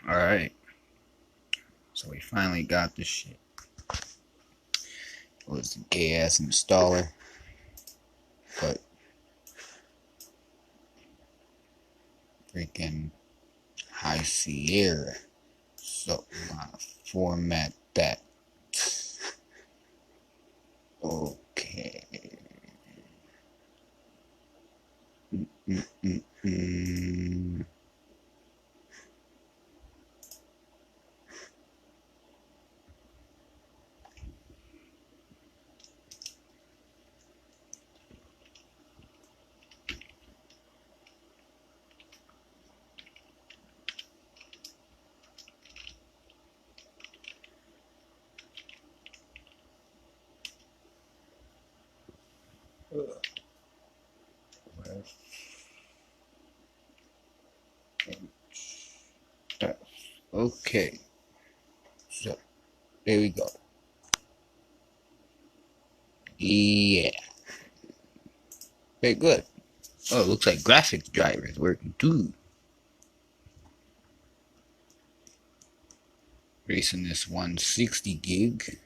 Alright, so we finally got this shit. It was a gay ass installer, but freaking High Sierra. So I'm gonna format that. Okay. Mm-mm-mm. Okay, so there we go. Yeah, very good. Oh, it looks like graphics driver is working too. Racing this 160 gig.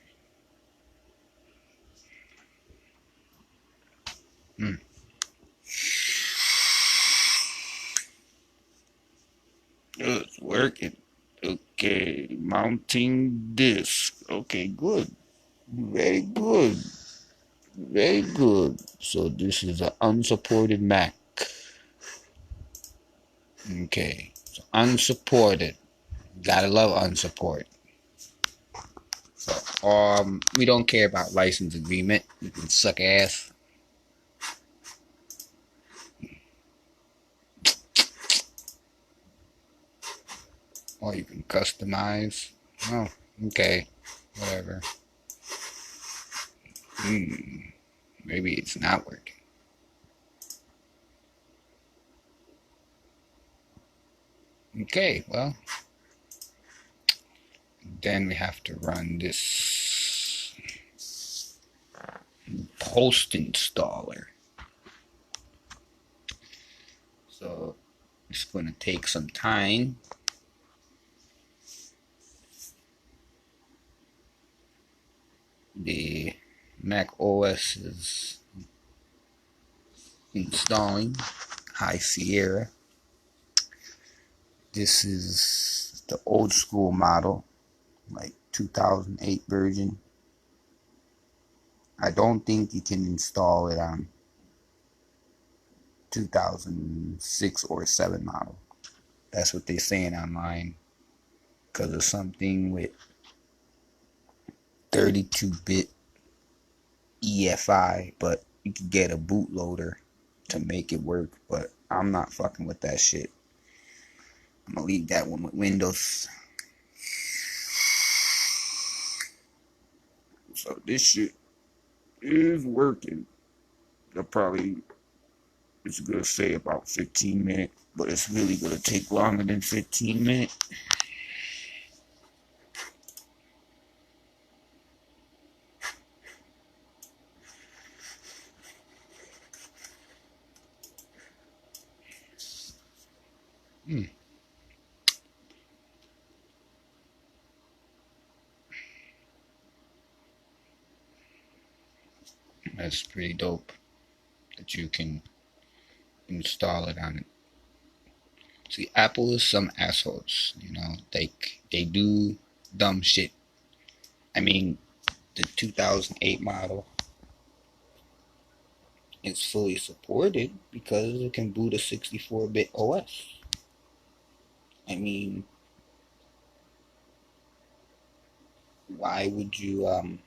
Hmm. Oh, it's working. Okay, mounting disk. Okay, good. Very good. Very good. So this is an unsupported Mac. Okay, so unsupported. Gotta love unsupported. So we don't care about license agreement. You can suck ass. Or you can customize. Oh, okay, whatever. Maybe it's not working. Okay, well, then we have to run this post installer. So it's going to take some time. The Mac OS is installing High Sierra. This is the old school model, like 2008 version. I don't think you can install it on 2006 or 7 model. That's what they're saying online, because of something with 32-bit EFI, but you can get a bootloader to make it work, but I'm not fucking with that shit. I'm gonna leave that one with Windows. So this shit is working. It's gonna say about 15 minutes, but it's really gonna take longer than 15 minutes. That's pretty dope that you can install it on it. See, Apple is some assholes, you know. They do dumb shit. I mean, the 2008 model is fully supported because it can boot a 64-bit OS. I mean, why would you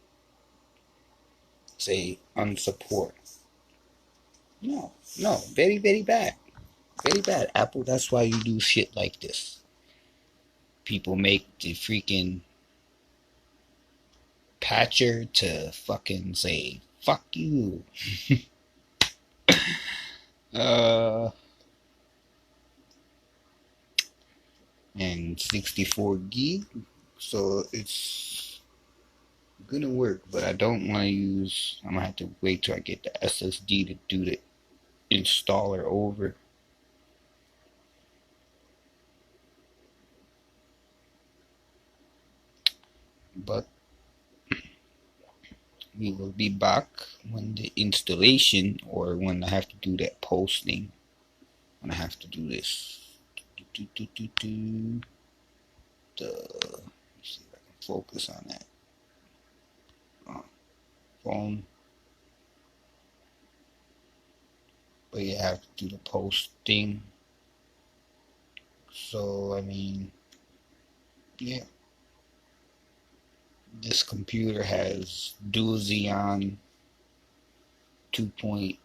say unsupport? No, no, very very bad, very bad. Apple, that's why you do shit like this. People make the freaking patcher to fucking say fuck you. uh and 64 gig, so it's gonna work, but I don't want to use. I'm gonna have to wait till I get the SSD to do the installer over. But we will be back when the installation, or when I have to do that posting, when I have to do this. Let's see if I can focus on that. Phone. But you have to do the posting. So, I mean, yeah. This computer has dual Xeon 2.0